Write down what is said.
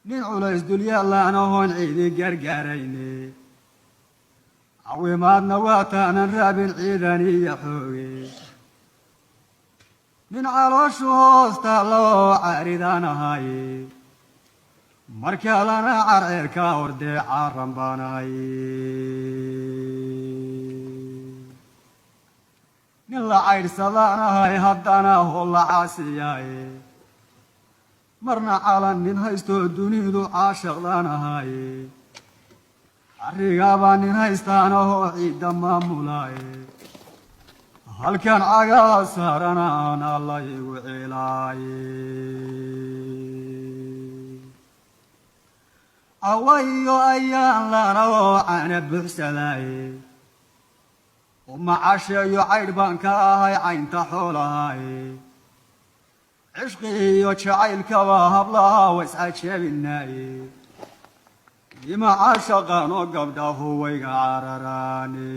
nin culays dulyaalaana hoon ciidi gargaarayne cawimaadna waataanan raabin ciidan iyo xooge nin calooshu hoostaalla oo caaridaan ahaye markaalana carceerka ordee caaran baan ahaye nin la caydhsadaan ahay haddana hoo la caasiyaaye marna calan nin haystoo dunidu caashaqdaan ahaaye arrigaabaa nin haystaanahoo ciidda maamulaaye halkan cagaha saarana aan alla igu celaaye cawayo ayaan lana oo cana buuxsadaaye umacasheeyo caydh baan ka ahay caynta xoolahaaye cishqi iyo jacaylkaba hablaha wascajabinaaye ima caashaqaan oo gabdhahu wayga cararaane